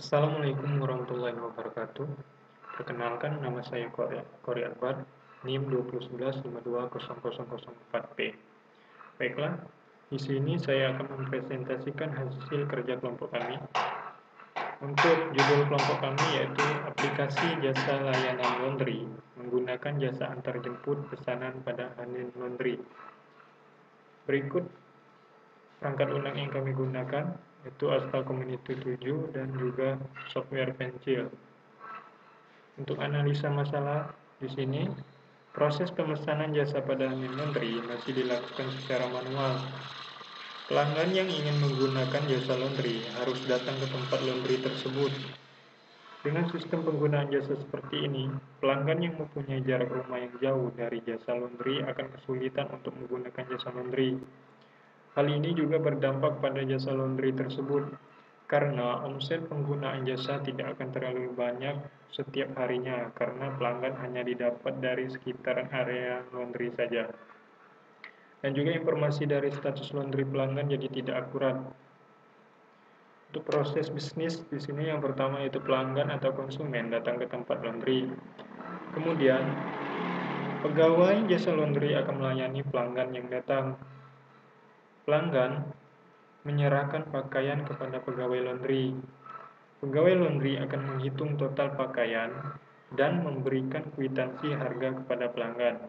Assalamualaikum warahmatullahi wabarakatuh. Perkenalkan, nama saya Kori Akbar, NIM 2011520004P. Baiklah, di sini saya akan mempresentasikan hasil kerja kelompok kami. Untuk judul kelompok kami yaitu aplikasi jasa layanan laundry menggunakan jasa antarjemput pesanan pada Hanin Laundry. Berikut perangkat lunak yang kami gunakan, yaitu Asta Community 7 dan juga software Pencil. Untuk analisa masalah di sini, proses pemesanan jasa pada Hanin Laundry masih dilakukan secara manual. Pelanggan yang ingin menggunakan jasa laundry harus datang ke tempat laundry tersebut. Dengan sistem penggunaan jasa seperti ini, pelanggan yang mempunyai jarak rumah yang jauh dari jasa laundry akan kesulitan untuk menggunakan jasa laundry. Hal ini juga berdampak pada jasa laundry tersebut, karena omset penggunaan jasa tidak akan terlalu banyak setiap harinya, karena pelanggan hanya didapat dari sekitaran area laundry saja. Dan juga informasi dari status laundry pelanggan jadi tidak akurat. Untuk proses bisnis di sini yang pertama yaitu pelanggan atau konsumen datang ke tempat laundry. Kemudian, pegawai jasa laundry akan melayani pelanggan yang datang. Pelanggan menyerahkan pakaian kepada pegawai laundry. Pegawai laundry akan menghitung total pakaian dan memberikan kwitansi harga kepada pelanggan.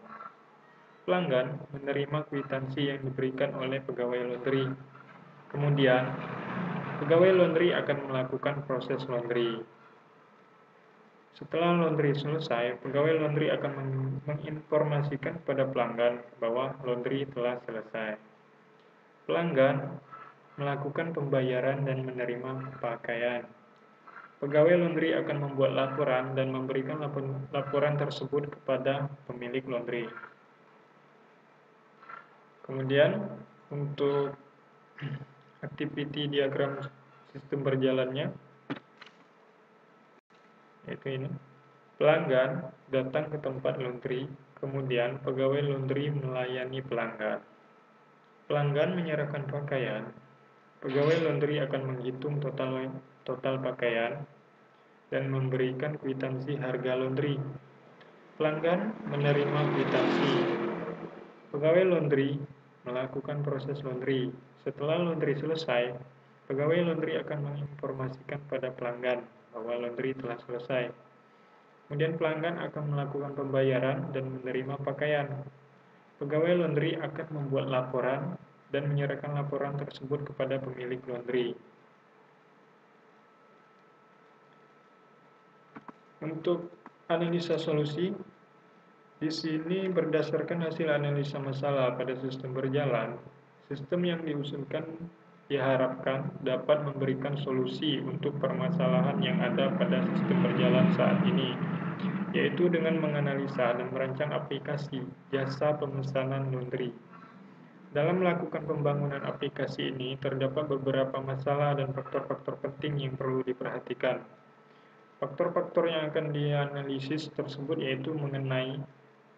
Pelanggan menerima kwitansi yang diberikan oleh pegawai laundry. Kemudian, pegawai laundry akan melakukan proses laundry. Setelah laundry selesai, pegawai laundry akan menginformasikan kepada pelanggan bahwa laundry telah selesai. Pelanggan melakukan pembayaran dan menerima pakaian. Pegawai laundry akan membuat laporan dan memberikan laporan tersebut kepada pemilik laundry. Kemudian, untuk activity diagram sistem berjalannya, yaitu ini. Pelanggan datang ke tempat laundry, kemudian pegawai laundry melayani pelanggan. Pelanggan menyerahkan pakaian, pegawai laundry akan menghitung total pakaian dan memberikan kwitansi harga laundry. Pelanggan menerima kwitansi. Pegawai laundry melakukan proses laundry. Setelah laundry selesai, pegawai laundry akan menginformasikan pada pelanggan bahwa laundry telah selesai. Kemudian pelanggan akan melakukan pembayaran dan menerima pakaian. Pegawai laundry akan membuat laporan dan menyerahkan laporan tersebut kepada pemilik laundry. Untuk analisa solusi, di sini berdasarkan hasil analisa masalah pada sistem berjalan, sistem yang diusulkan diharapkan dapat memberikan solusi untuk permasalahan yang ada pada sistem berjalan saat ini, yaitu dengan menganalisa dan merancang aplikasi jasa pemesanan laundry. Dalam melakukan pembangunan aplikasi ini, terdapat beberapa masalah dan faktor-faktor penting yang perlu diperhatikan. Faktor-faktor yang akan dianalisis tersebut yaitu mengenai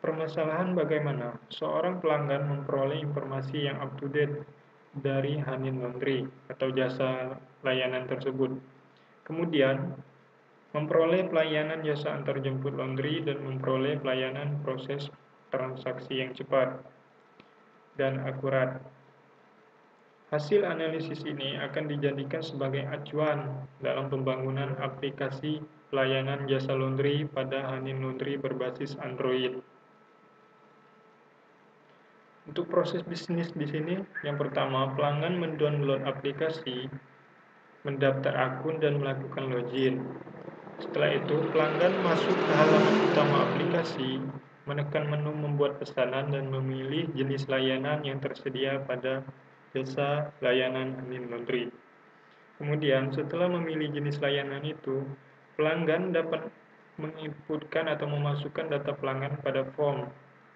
permasalahan bagaimana seorang pelanggan memperoleh informasi yang up-to-date dari Hanin Laundry atau jasa layanan tersebut. Kemudian, memperoleh pelayanan jasa antarjemput laundry dan memperoleh pelayanan proses transaksi yang cepat dan akurat. Hasil analisis ini akan dijadikan sebagai acuan dalam pembangunan aplikasi pelayanan jasa laundry pada Hanin Laundry berbasis Android. Untuk proses bisnis di sini, yang pertama, pelanggan mendownload aplikasi, mendaftar akun dan melakukan login. Setelah itu, pelanggan masuk ke halaman utama aplikasi, menekan menu membuat pesanan dan memilih jenis layanan yang tersedia pada jasa layanan Hanin Laundry. Kemudian, setelah memilih jenis layanan itu, pelanggan dapat menginputkan atau memasukkan data pelanggan pada form,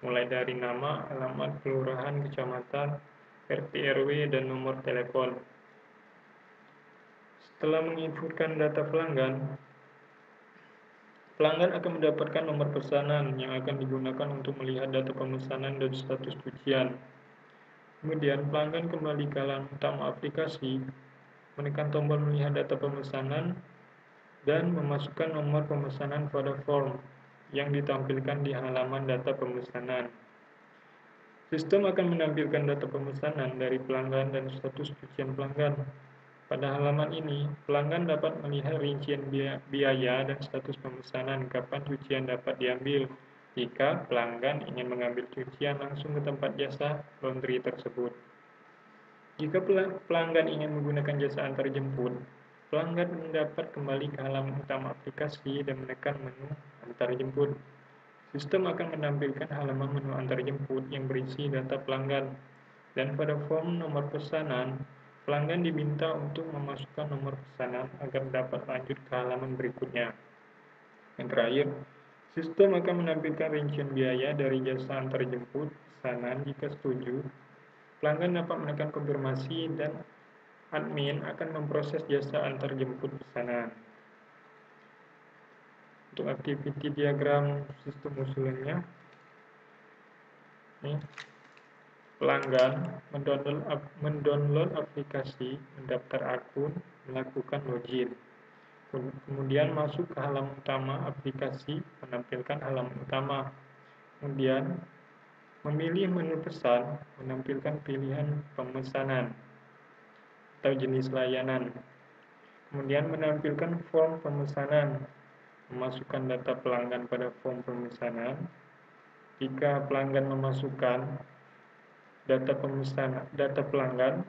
mulai dari nama, alamat, kelurahan, kecamatan, RT RW, dan nomor telepon. Setelah menginputkan data pelanggan, pelanggan akan mendapatkan nomor pesanan yang akan digunakan untuk melihat data pemesanan dan status cucian. Kemudian, pelanggan kembali ke halaman utama aplikasi, menekan tombol melihat data pemesanan, dan memasukkan nomor pemesanan pada form yang ditampilkan di halaman data pemesanan. Sistem akan menampilkan data pemesanan dari pelanggan dan status cucian pelanggan. Pada halaman ini, pelanggan dapat melihat rincian biaya dan status pemesanan kapan cucian dapat diambil jika pelanggan ingin mengambil cucian langsung ke tempat jasa laundry tersebut. Jika pelanggan ingin menggunakan jasa antar jemput, pelanggan dapat kembali ke halaman utama aplikasi dan menekan menu antar jemput. Sistem akan menampilkan halaman menu antar jemput yang berisi data pelanggan, dan pada form nomor pesanan, pelanggan diminta untuk memasukkan nomor pesanan agar dapat lanjut ke halaman berikutnya. Yang terakhir, sistem akan menampilkan rincian biaya dari jasa antar jemput pesanan jika setuju. Pelanggan dapat menekan konfirmasi dan admin akan memproses jasa antar jemput pesanan. Untuk activity diagram sistem usulannya, ini pelanggan mendownload aplikasi, mendaftar akun, melakukan login. Kemudian masuk ke halaman utama aplikasi, menampilkan halaman utama. Kemudian memilih menu pesan, menampilkan pilihan pemesanan atau jenis layanan. Kemudian menampilkan form pemesanan, memasukkan data pelanggan pada form pemesanan. Jika pelanggan memasukkan data pelanggan,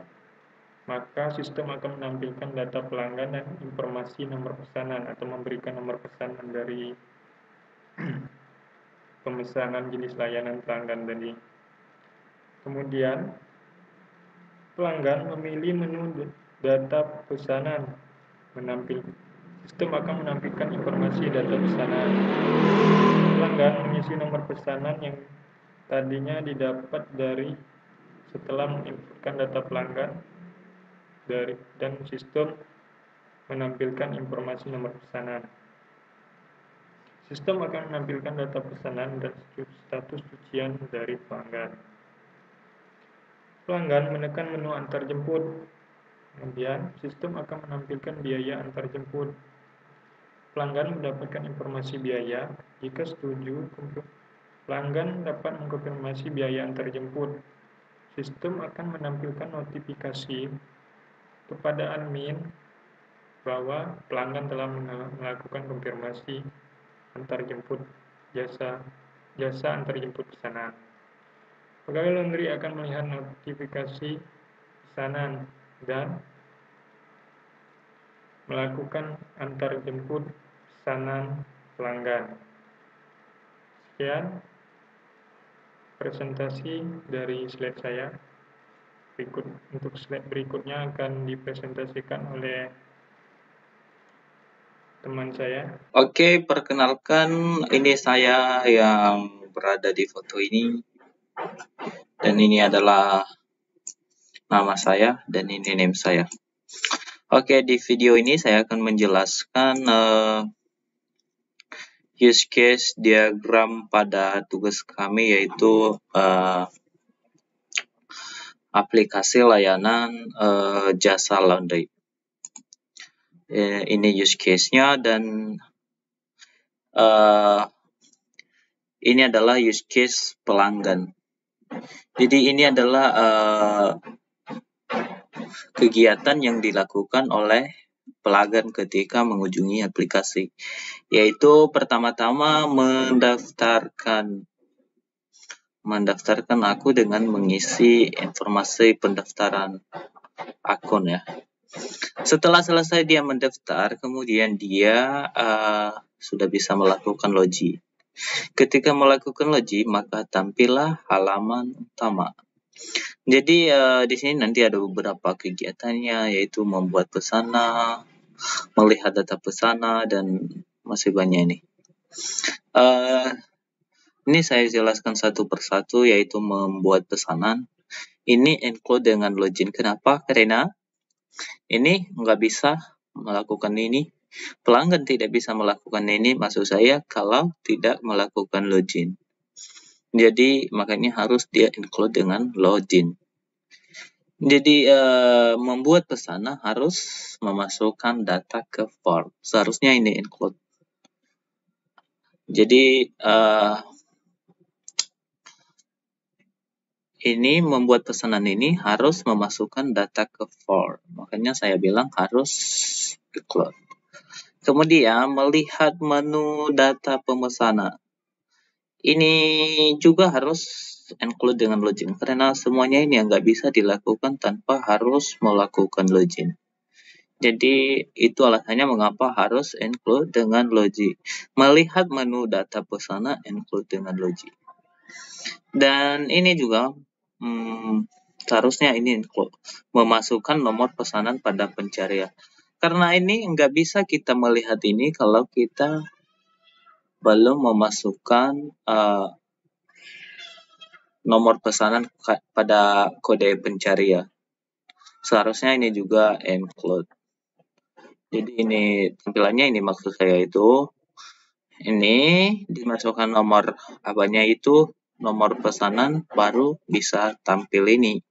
maka sistem akan menampilkan data pelanggan dan informasi nomor pesanan atau memberikan nomor pesanan dari pemesanan jenis layanan pelanggan tadi. Kemudian pelanggan memilih menu data pesanan, sistem akan menampilkan informasi data pesanan. Pelanggan mengisi nomor pesanan yang tadinya didapat dari setelah menginputkan data pelanggan dan sistem menampilkan informasi nomor pesanan. Sistem akan menampilkan data pesanan dan status cucian dari pelanggan. Pelanggan menekan menu antar jemput. Kemudian, sistem akan menampilkan biaya antar jemput. Pelanggan mendapatkan informasi biaya. Jika setuju, pelanggan dapat mengkonfirmasi biaya antar jemput. Sistem akan menampilkan notifikasi kepada admin bahwa pelanggan telah melakukan konfirmasi antar jemput jasa antar jemput pesanan. Pegawai laundry akan melihat notifikasi pesanan dan melakukan antar jemput pesanan pelanggan. Sekian presentasi dari slide saya. Untuk slide berikutnya akan dipresentasikan oleh teman saya. Oke, perkenalkan, ini saya yang berada di foto ini. Dan ini adalah nama saya dan ini name saya. Oke, di video ini saya akan menjelaskan use case diagram pada tugas kami, yaitu aplikasi layanan jasa laundry. Ini use case-nya, dan ini adalah use case pelanggan. Jadi ini adalah kegiatan yang dilakukan oleh pelanggan ketika mengunjungi aplikasi, yaitu pertama-tama mendaftarkan akun dengan mengisi informasi pendaftaran akun ya. Setelah selesai dia mendaftar, kemudian dia sudah bisa melakukan login. Ketika melakukan login, maka tampillah halaman utama. Jadi di sini nanti ada beberapa kegiatannya, yaitu membuat pesanan, melihat data pesanan, dan masih banyak ini. Ini saya jelaskan satu persatu, yaitu membuat pesanan. Ini include dengan login. Kenapa? Karena ini nggak bisa melakukan ini. Pelanggan tidak bisa melakukan ini, maksud saya, kalau tidak melakukan login. Jadi makanya harus dia include dengan login. Jadi membuat pesanan harus memasukkan data ke form. Seharusnya ini include. Jadi ini membuat pesanan ini harus memasukkan data ke form. Makanya saya bilang harus include. Kemudian melihat menu data pemesanan. Ini juga harus include dengan login karena semuanya ini nggak bisa dilakukan tanpa harus melakukan login. Jadi itu alasannya mengapa harus include dengan login. Melihat menu data pesanan include dengan login. Dan ini juga seharusnya ini include memasukkan nomor pesanan pada pencarian. Karena ini nggak bisa kita melihat ini kalau kita belum memasukkan nomor pesanan pada kode pencarian. Seharusnya ini juga include. Jadi ini tampilannya ini maksud saya itu ini dimasukkan nomor apanya itu nomor pesanan baru bisa tampil ini.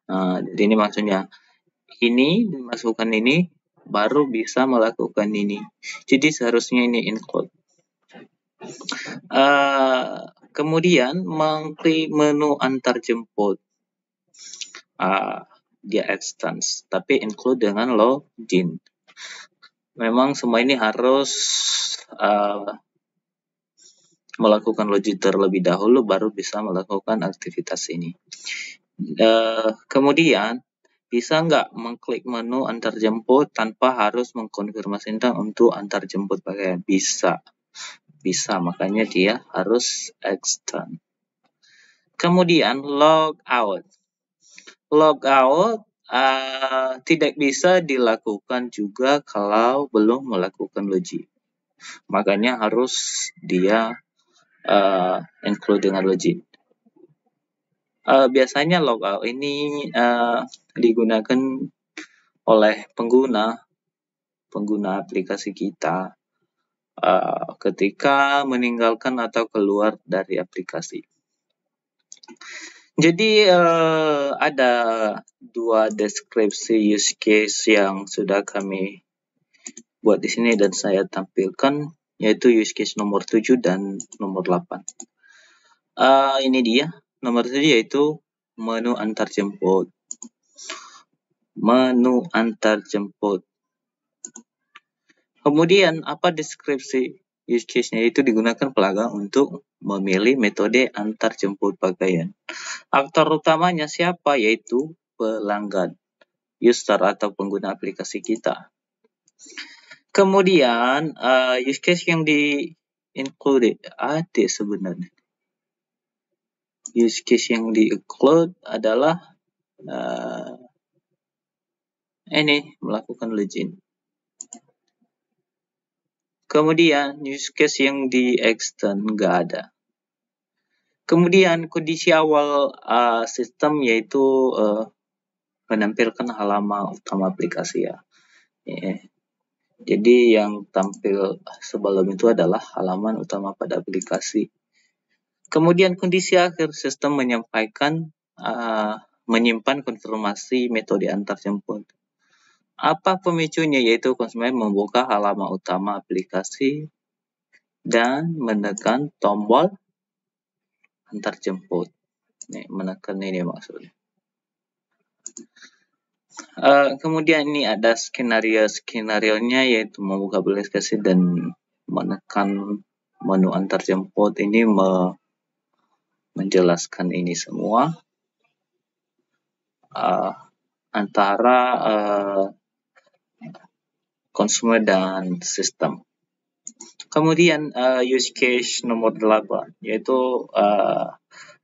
Nah, jadi ini maksudnya ini dimasukkan ini baru bisa melakukan ini. Jadi seharusnya ini include. Kemudian mengklik menu antar jemput. Dia extends, tapi include dengan login. Memang semua ini harus melakukan login terlebih dahulu baru bisa melakukan aktivitas ini. Kemudian bisa nggak mengklik menu antar jemput tanpa harus mengkonfirmasikan untuk antar jemput pakaian? Bisa, makanya dia harus extend. Kemudian logout. Logout tidak bisa dilakukan juga kalau belum melakukan login. Makanya harus dia include dengan login. Biasanya logout ini digunakan oleh pengguna aplikasi kita ketika meninggalkan atau keluar dari aplikasi. Jadi ada dua deskripsi use case yang sudah kami buat di sini dan saya tampilkan, yaitu use case nomor 7 dan nomor 8. Ini dia, nomor 7 yaitu menu antar jemput. Menu antar jemput. Kemudian apa deskripsi use case-nya? Itu digunakan pelanggan untuk memilih metode antar jemput pakaian. Aktor utamanya siapa? Yaitu pelanggan, user atau pengguna aplikasi kita. Kemudian use case yang di include ada sebenarnya. Use case yang di include adalah ini melakukan login. Kemudian use case yang di extend nggak ada. Kemudian kondisi awal sistem yaitu menampilkan halaman utama aplikasi ya. Jadi yang tampil sebelum itu adalah halaman utama pada aplikasi. Kemudian kondisi akhir sistem menyampaikan menyimpan konfirmasi metode antar jemput. Apa pemicunya? Yaitu konsumen membuka halaman utama aplikasi dan menekan tombol antar jemput. Menekan ini maksudnya. Kemudian ini ada skenario-nya yaitu membuka aplikasi dan menekan menu antar jemput. Ini menjelaskan ini semua antara konsumen dan sistem. Kemudian use case nomor 8 yaitu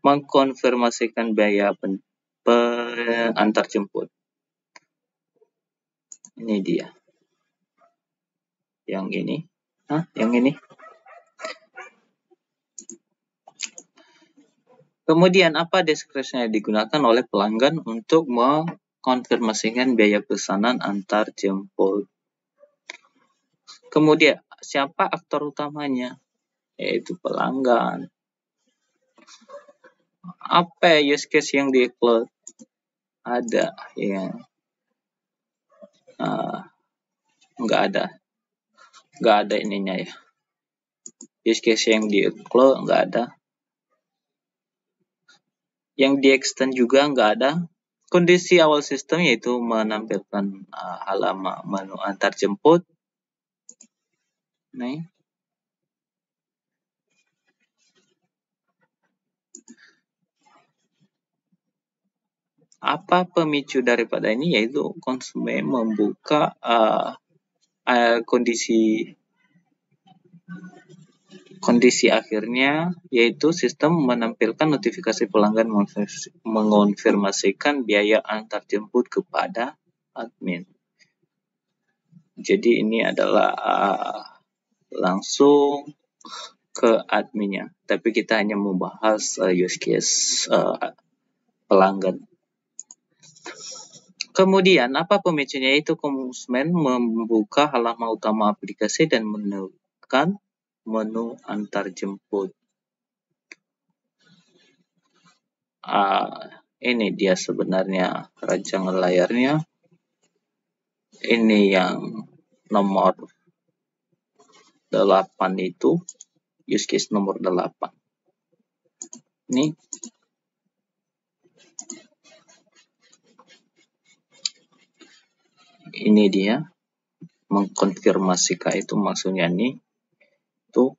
mengkonfirmasikan biaya antar jemput. Ini dia. Yang ini. Yang ini. Kemudian apa deskripsinya digunakan oleh pelanggan untuk mengkonfirmasikan biaya pesanan antar jemput. Kemudian siapa aktor utamanya? Yaitu pelanggan. Apa use case yang di-include? ada ya. Nggak ada ininya ya. Use case yang di upload nggak ada. Yang di extend juga nggak ada. Kondisi awal sistem yaitu menampilkan halaman menu antar jemput. Nih. Apa pemicu daripada ini, yaitu konsumen membuka kondisi akhirnya, yaitu sistem menampilkan notifikasi pelanggan mengonfirmasikan biaya antar jemput kepada admin. Jadi ini adalah langsung ke adminnya, tapi kita hanya membahas use case pelanggan. Kemudian apa pemicunya, itu konsumen membuka halaman utama aplikasi dan menekan menu antar jemput. Ini dia sebenarnya rancangan layarnya. Ini yang nomor 8 itu, use case nomor 8. Ini dia mengkonfirmasikan, itu maksudnya nih. Itu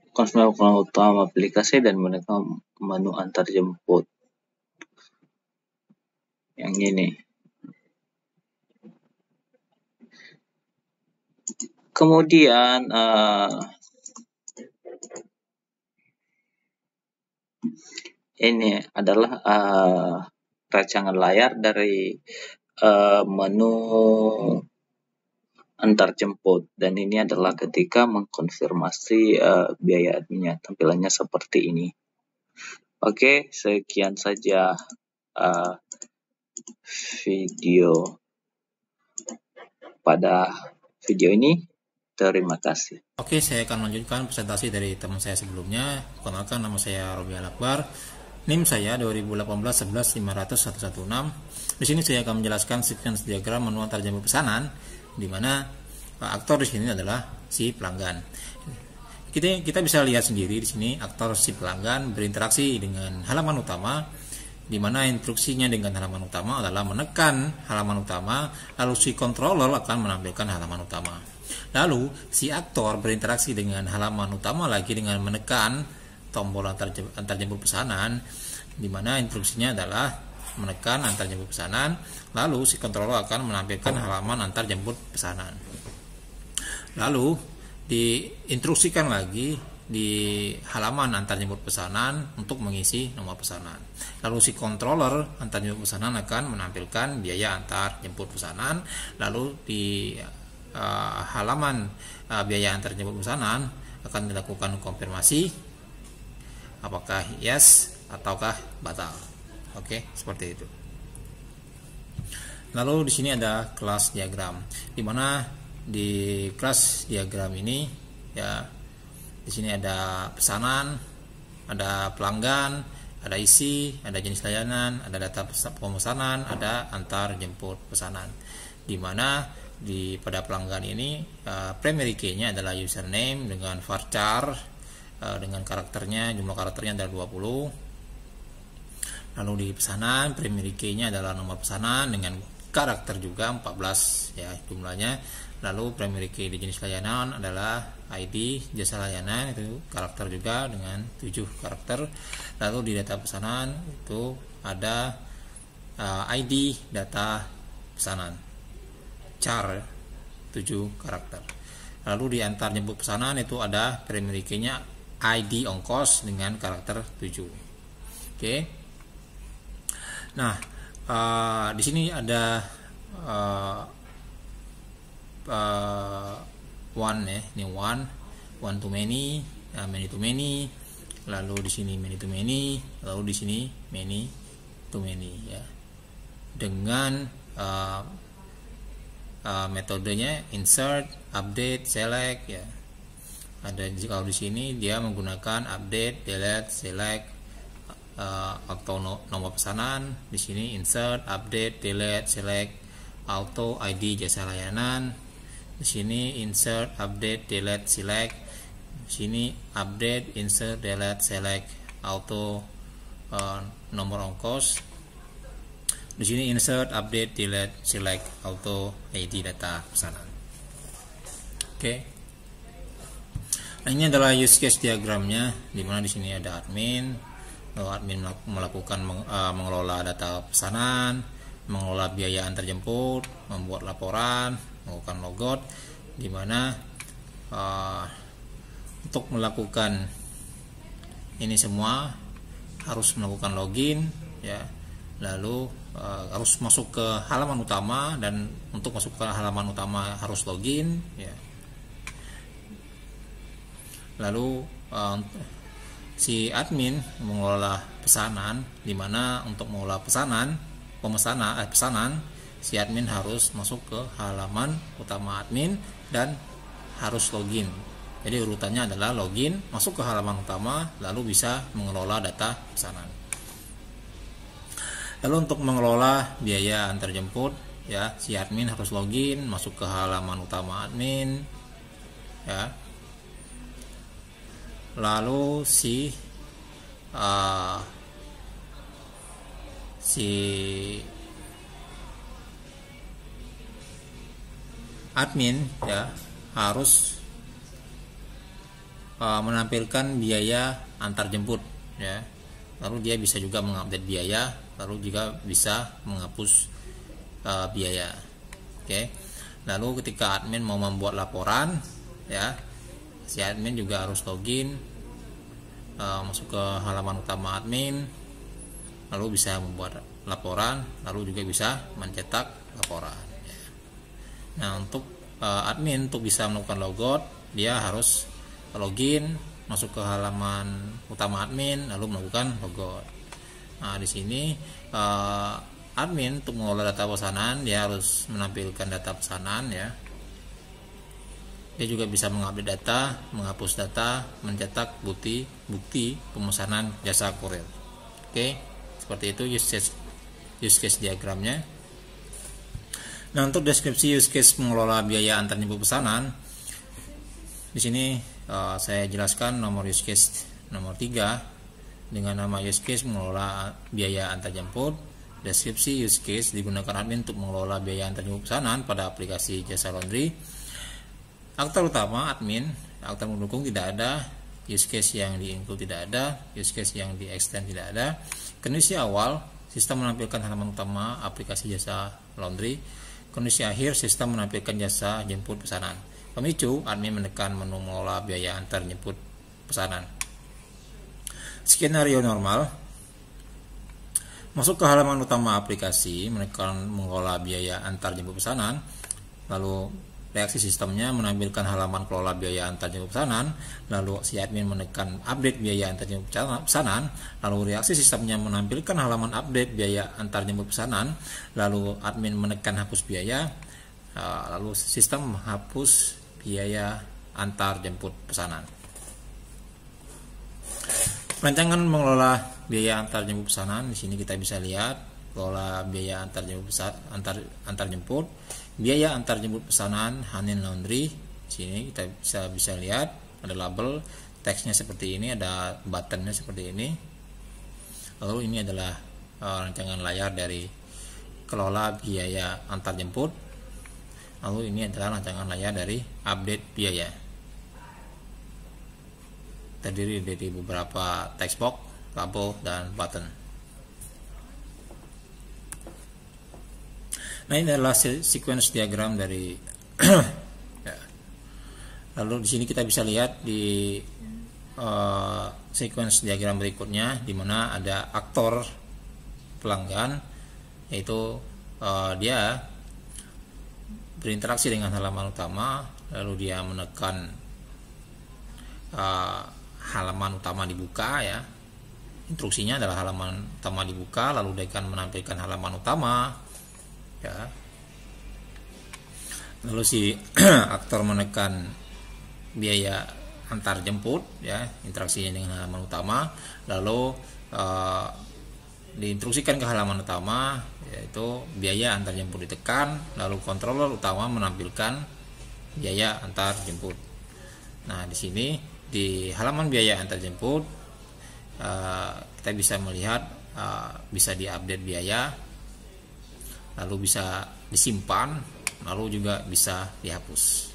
konsumen utama aplikasi dan menekan menu antar jemput. Yang ini. Kemudian ini adalah rancangan layar dari menu antar jemput, dan ini adalah ketika mengkonfirmasi biaya adminnya. Tampilannya seperti ini. Oke, sekian saja video pada video ini. Terima kasih. Oke, saya akan melanjutkan presentasi dari teman saya sebelumnya. Perkenalkan, nama saya Robi Al-Akbar. NIM saya 2018-11-500-116. Di sini saya akan menjelaskan sequence diagram menu antar jemput pesanan, di mana aktor di sini adalah si pelanggan. Kita bisa lihat sendiri di sini aktor si pelanggan berinteraksi dengan halaman utama, di mana instruksinya dengan halaman utama adalah menekan halaman utama, lalu si controller akan menampilkan halaman utama. Lalu si aktor berinteraksi dengan halaman utama lagi dengan menekan tombol antar jemput pesanan, di mana instruksinya adalah menekan antar jemput pesanan, lalu si controller akan menampilkan halaman antar jemput pesanan. Lalu diinstruksikan lagi di halaman antar jemput pesanan untuk mengisi nomor pesanan. Lalu si controller antar jemput pesanan akan menampilkan biaya antar jemput pesanan. Lalu di halaman biaya antar jemput pesanan akan dilakukan konfirmasi apakah yes ataukah batal. Oke, seperti itu. Lalu di sini ada kelas diagram, di mana di kelas diagram ini ya, di sini ada pesanan, ada pelanggan, ada isi, ada jenis layanan, ada data pemesanan, ada antar jemput pesanan. Di mana pada pelanggan ini primary key-nya adalah username dengan varchar dengan karakternya, jumlah karakternya adalah 20. Lalu di pesanan primary key-nya adalah nomor pesanan dengan karakter juga 14 ya jumlahnya. Lalu primary key di jenis layanan adalah ID jasa layanan, itu karakter juga dengan 7 karakter. Lalu di data pesanan itu ada ID data pesanan char 7 karakter. Lalu di antar jemput pesanan itu ada primary key-nya ID ongkos dengan karakter 7. Oke. Nah, di sini ada one ya, ini one to many, many to many. Lalu di sini many to many, lalu di sini many to many ya. Dengan metodenya insert, update, select ya. Ada kalau di sini dia menggunakan update, delete, select, atau nomor pesanan. Di sini insert, update, delete, select, auto, ID jasa layanan. Di sini insert, update, delete, select. Di sini update, insert, delete, select, auto, nomor ongkos. Di sini insert, update, delete, select, auto, ID data pesanan. Oke. Nah, ini adalah use case diagramnya, di mana di sini ada admin. Admin melakukan mengelola data pesanan, mengelola biaya antar jemput, membuat laporan, melakukan logout, di mana untuk melakukan ini semua harus melakukan login, ya. Lalu harus masuk ke halaman utama, dan untuk masuk ke halaman utama harus login, ya. Lalu si admin mengelola pesanan, di mana untuk mengelola pesanan si admin harus masuk ke halaman utama admin dan harus login. Jadi urutannya adalah login, masuk ke halaman utama, lalu bisa mengelola data pesanan. Lalu untuk mengelola biaya antar jemput, ya, si admin harus login, masuk ke halaman utama admin, ya. Lalu si admin, ya, harus menampilkan biaya antar jemput, ya. Lalu dia bisa juga mengupdate biaya, lalu juga bisa menghapus biaya. Oke. Lalu ketika admin mau membuat laporan, ya, si admin juga harus login, masuk ke halaman utama admin, lalu bisa membuat laporan, lalu juga bisa mencetak laporan, ya. Nah, untuk admin untuk bisa melakukan logout, dia harus login, masuk ke halaman utama admin, lalu melakukan logout. Nah, di sini admin untuk mengelola data pesanan, dia harus menampilkan data pesanan, ya. Dia juga bisa mengupdate data, menghapus data, mencetak bukti pemesanan jasa kurir. Oke, seperti itu use case diagramnya. Nah, untuk deskripsi use case mengelola biaya antar jemput pesanan, di sini saya jelaskan nomor use case nomor 3 dengan nama use case mengelola biaya antar jemput. Deskripsi use case digunakan admin untuk mengelola biaya antar jemput pesanan pada aplikasi jasa laundry. Aktor utama admin, aktor mendukung tidak ada, use case yang di-include tidak ada, use case yang di-extend tidak ada. Kondisi awal, sistem menampilkan halaman utama aplikasi jasa laundry. Kondisi akhir, sistem menampilkan jasa jemput pesanan. Pemicu, admin menekan menu mengelola biaya antar jemput pesanan. Skenario normal, masuk ke halaman utama aplikasi, menekan mengelola biaya antar jemput pesanan, lalu reaksi sistemnya menampilkan halaman kelola biaya antar jemput pesanan, lalu si admin menekan update biaya antar jemput pesanan, lalu reaksi sistemnya menampilkan halaman update biaya antar jemput pesanan, lalu admin menekan hapus biaya, lalu sistem menghapus biaya antar jemput pesanan. Rancangan mengelola biaya antar jemput pesanan, di sini kita bisa lihat kelola biaya antar jemput antar jemput, biaya antar jemput pesanan Hanin Laundry. Di sini kita bisa lihat ada label, teksnya seperti ini, ada buttonnya seperti ini. Lalu ini adalah rancangan layar dari kelola biaya antar jemput. Lalu ini adalah rancangan layar dari update biaya. Terdiri dari beberapa text box, label, dan button. Nah, ini adalah sequence diagram dari ya. Lalu di sini kita bisa lihat di sequence diagram berikutnya, di mana ada aktor pelanggan, yaitu dia berinteraksi dengan halaman utama, lalu dia menekan halaman utama dibuka, ya. Instruksinya adalah halaman utama dibuka, lalu dia akan menampilkan halaman utama, ya. Lalu si aktor menekan biaya antar jemput, ya, interaksinya dengan halaman utama, lalu diinstruksikan ke halaman utama, yaitu biaya antar jemput ditekan, lalu controller utama menampilkan biaya antar jemput. Nah, di sini di halaman biaya antar jemput kita bisa melihat bisa diupdate biaya, lalu bisa disimpan, lalu juga bisa dihapus.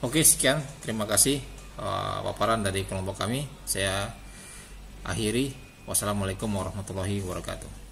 Oke, sekian, terima kasih paparan dari kelompok kami. Saya akhiri. Wassalamualaikum warahmatullahi wabarakatuh.